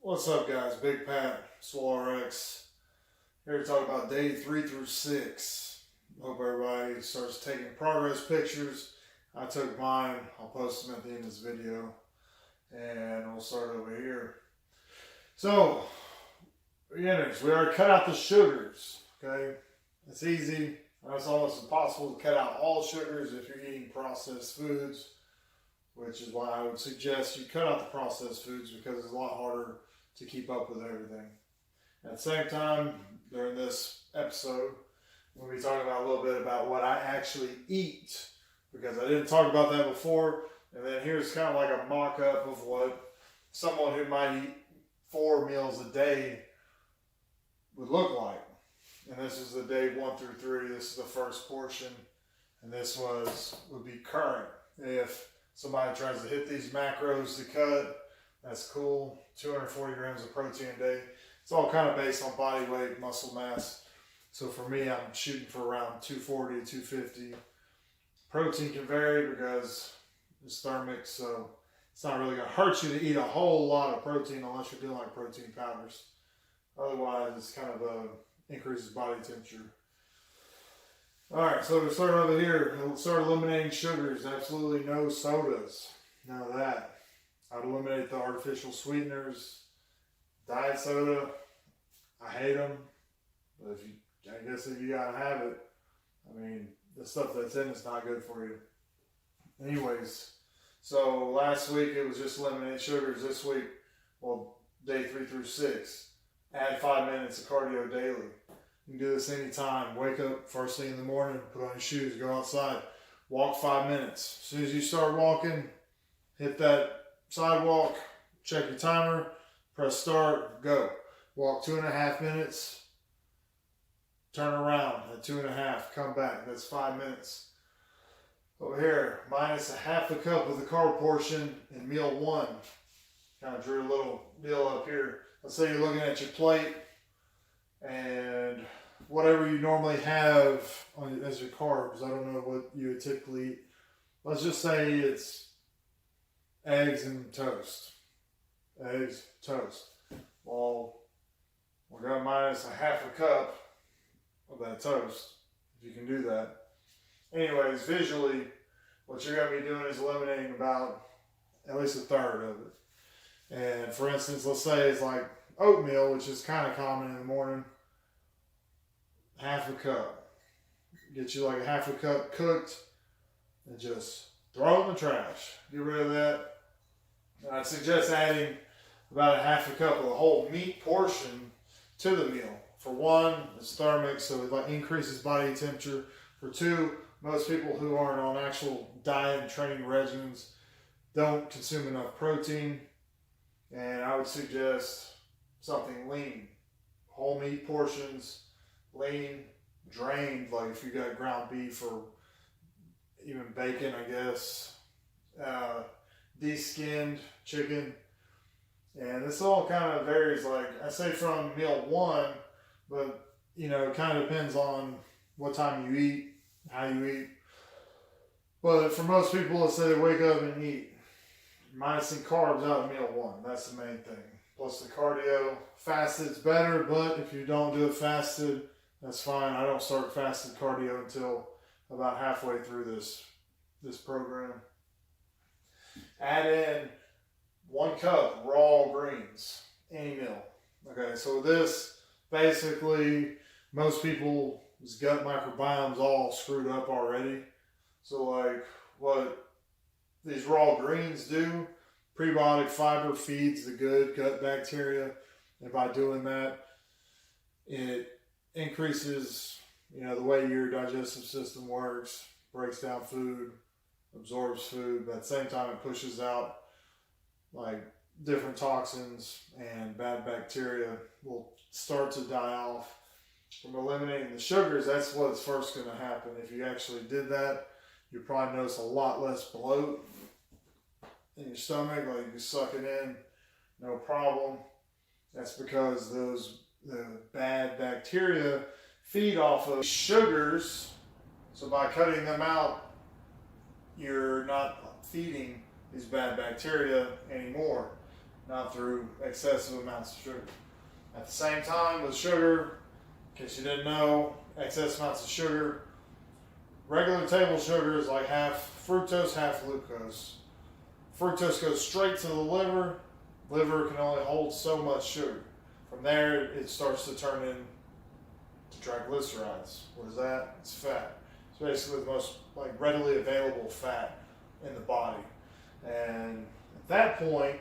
What's up, guys? Big Pat, SwellRx, here to talk about day 3 through 6. Hope everybody starts taking progress pictures. I took mine. I'll post them at the end of this video. And we'll start over here. So, beginners, we already cut out the sugars. Okay? It's easy. It's almost impossible to cut out all sugars if you're eating processed foods, which is why I would suggest you cut out the processed foods because it's a lot harder to keep up with everything. At the same time, during this episode, we'll be talking about a little bit about what I actually eat, because I didn't talk about that before. And then here's kind of like a mock-up of what someone who might eat 4 meals a day would look like. And this is the day 1 through 3. This is the first portion, and this would be current. If somebody tries to hit these macros to cut, that's cool. 240 grams of protein a day. It's all kind of based on body weight, muscle mass. So for me, I'm shooting for around 240 to 250. Protein can vary because it's thermic, so it's not really going to hurt you to eat a whole lot of protein unless you're doing like protein powders. Otherwise, it's kind of increases body temperature. Alright, so to start over here, we'll start eliminating sugars. Absolutely no sodas. None of that. I'd eliminate the artificial sweeteners. Diet soda, I hate them. But I guess if you gotta have it, I mean, the stuff that's in it's not good for you. Anyways, so last week it was just eliminate sugars. This week, well, day 3 through 6, add 5 minutes of cardio daily. You can do this anytime. Wake up first thing in the morning, put on your shoes, go outside, walk 5 minutes. As soon as you start walking, hit that sidewalk, check your timer, press start, go. Walk 2.5 minutes, turn around at 2.5, come back. That's 5 minutes. Over here, minus a half a cup of the carb portion in meal 1. Kind of drew a little deal up here. Let's say you're looking at your plate and whatever you normally have as your carbs. I don't know what you would typically eat. Let's just say it's eggs and toast. Eggs, toast. Well, we're going to minus a half a cup of that toast, if you can do that. Anyways, visually, what you're going to be doing is eliminating about at least a third of it. And for instance, let's say it's like oatmeal, which is kind of common in the morning. Half a cup. Get you like a half a cup cooked and just throw it in the trash. Get rid of that. And I suggest adding about a half a cup of the whole meat portion to the meal. For one, it's thermic, so it increases body temperature. For two, most people who aren't on actual diet and training regimens don't consume enough protein. And I would suggest something lean. Whole meat portions, lean, drained, like if you got ground beef or even bacon, I guess. De-skinned chicken. And this all kind of varies, like I say from meal 1, but it kind of depends on what time you eat, how you eat. But for most people, let's say they wake up and eat, minusing carbs out of meal 1. That's the main thing. Plus the cardio. Fasted's better, but if you don't do it fasted, that's fine. I don't start fasted cardio until about halfway through this program. Add in 1 cup raw greens, any meal. Okay, so this basically, most people's gut microbiome's all screwed up already. So like what these raw greens do, prebiotic fiber feeds the good gut bacteria, and by doing that, it increases the way your digestive system works, breaks down food, absorbs food, but at the same time it pushes out like different toxins, and bad bacteria will start to die off. From eliminating the sugars, that's what's first going to happen. If you actually did that, you'll probably notice a lot less bloat in your stomach, like you suck it in, no problem. That's because the bad bacteria feed off of sugars, so by cutting them out, you're not feeding these bad bacteria anymore. not through excessive amounts of sugar. At the same time, with sugar, in case you didn't know, excess amounts of sugar, regular table sugar is like half fructose, half glucose. Fructose goes straight to the liver. Liver can only hold so much sugar. From there, it starts to turn into triglycerides. What is that? It's fat. It's basically the most readily available fat in the body. And at that point,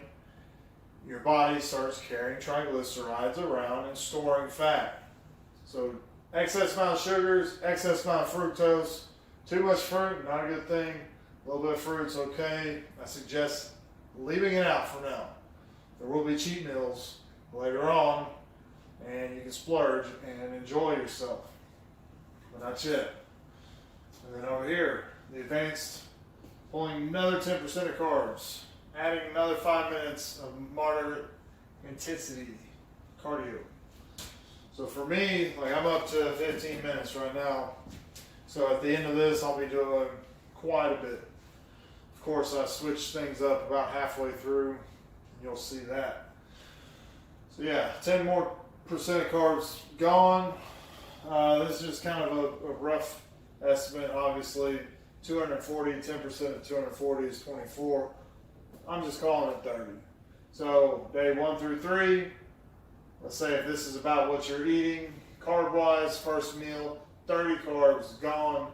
your body starts carrying triglycerides around and storing fat. So excess amount of sugars, excess amount of fructose, too much fruit, not a good thing. A little bit of fruit's okay. I suggest leaving it out for now. There will be cheat meals later on, and you can splurge and enjoy yourself. But not yet. And then over here, the advanced, pulling another 10% of carbs, adding another 5 minutes of moderate intensity cardio. So for me, I'm up to 15 minutes right now. So at the end of this, I'll be doing quite a bit. Of course, I switch things up about halfway through. You'll see that. So yeah, 10% more of carbs gone. This is just kind of a rough estimate. Obviously, 240, 10% of 240 is 24. I'm just calling it 30. So day 1 through 3, let's say if this is about what you're eating, carb-wise, first meal, 30 carbs gone.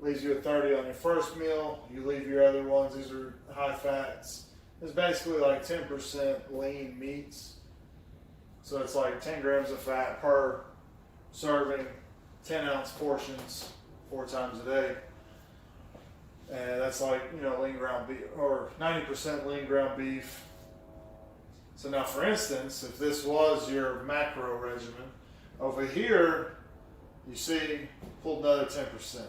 Leaves you at 30 on your first meal. You leave your other ones. These are high fats. It's basically 10% lean meats. So it's 10 grams of fat per serving, 10-ounce portions, 4 times a day. And that's lean ground beef, or 90% lean ground beef. So now, for instance, if this was your macro regimen, over here, you see, pulled another 10%.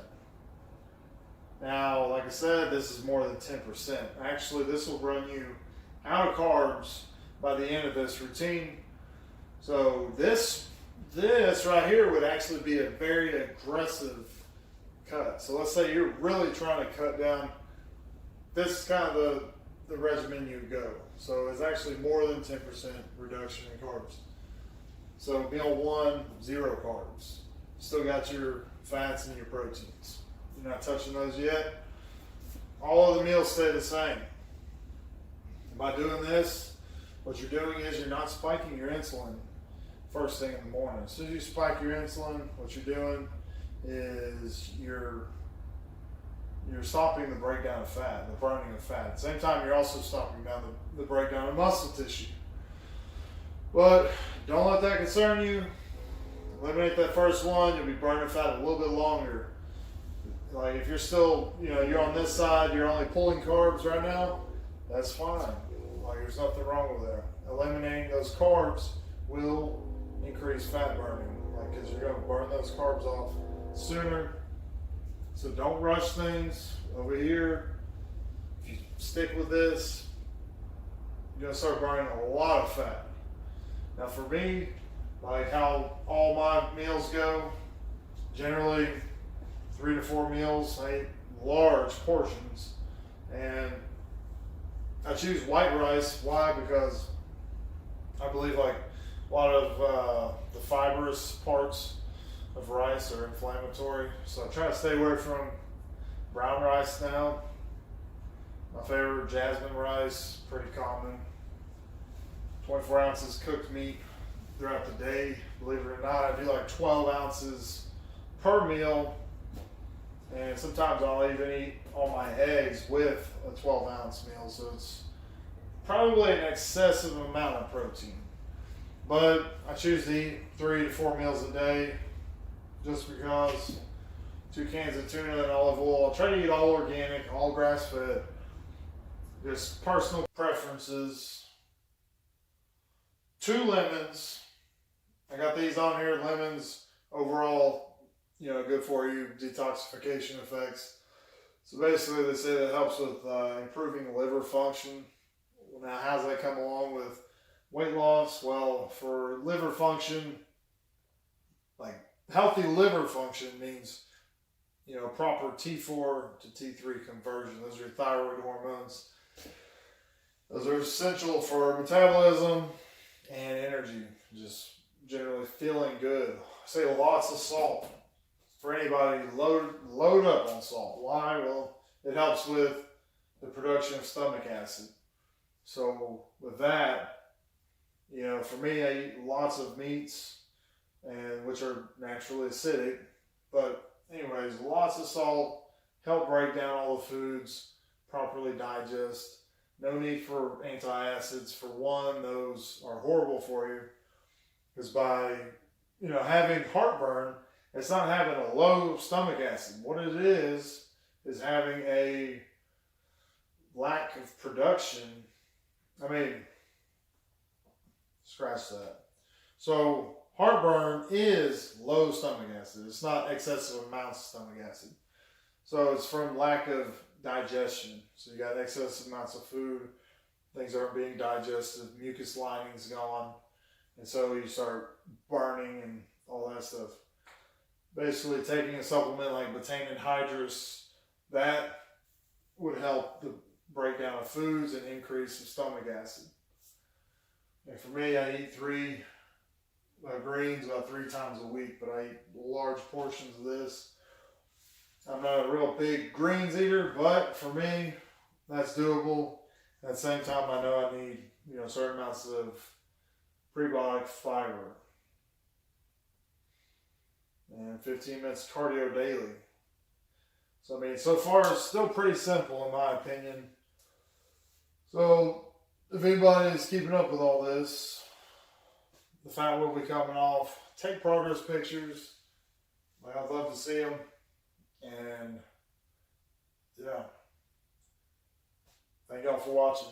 Now, like I said, this is more than 10%. Actually, this will run you out of carbs by the end of this routine. So this right here would actually be a very aggressive cut. So let's say you're really trying to cut down. This is kind of the regimen you go. So it's actually more than 10% reduction in carbs. So meal 1, 0 carbs. Still got your fats and your proteins. You're not touching those yet. All of the meals stay the same. By doing this, what you're doing is you're not spiking your insulin first thing in the morning. As soon as you spike your insulin, what you're doing is you're stopping the breakdown of fat, the burning of fat. At the same time, you're also stopping down the breakdown of muscle tissue. But don't let that concern you. Eliminate that first one, you'll be burning fat a little bit longer. If you're still, you're on this side, you're only pulling carbs right now, that's fine. There's nothing wrong with that. Eliminating those carbs will increase fat burning, because you're going to burn those carbs off sooner. So don't rush things over here. If you stick with this, you're going to start burning a lot of fat. Now for me, how all my meals go, generally 3 to 4 meals. I eat large portions, and I choose white rice. Why? Because I believe a lot of the fibrous parts of rice are inflammatory. So I try to stay away from brown rice now. My favorite, jasmine rice, pretty common. 24 ounces cooked meat throughout the day. Believe it or not, I do 12 ounces per meal. And sometimes I'll even eat all my eggs with a 12-ounce meal. So it's probably an excessive amount of protein. But I choose to eat 3 to 4 meals a day just because. 2 cans of tuna and olive oil. I'll try to eat all organic, all grass-fed. Just personal preferences. 2 lemons. I got these on here. Lemons overall, good for you, detoxification effects. So basically they say that helps with improving liver function. Now, how does that come along with weight loss? Well, for liver function, healthy liver function means, proper T4 to T3 conversion. Those are your thyroid hormones. Those are essential for metabolism and energy. Just generally feeling good. I say lots of salt. For anybody, load up on salt. Why? Well, it helps with the production of stomach acid. So with that, for me, I eat lots of meats, and which are naturally acidic. But anyways, lots of salt help break down all the foods, properly digest. No need for antacids. For one, those are horrible for you, because by having heartburn, it's not having a low stomach acid. What it is having a lack of production. I mean, scratch that. So heartburn is low stomach acid. It's not excessive amounts of stomach acid. So it's from lack of digestion. So you got excessive amounts of food, things aren't being digested, mucus lining's gone, and so you start burning and all that stuff. Basically, taking a supplement like betaine anhydrous, that would help the breakdown of foods and increase the stomach acid. And for me, I eat three greens about 3 times a week, but I eat large portions of this. I'm not a real big greens eater, but for me, that's doable. At the same time, I know I need certain amounts of prebiotic fiber and 15 minutes cardio daily. So I mean, so far it's still pretty simple in my opinion. So if anybody is keeping up with all this, the fat will be coming off. Take progress pictures. I'd love to see them. And yeah, thank y'all for watching.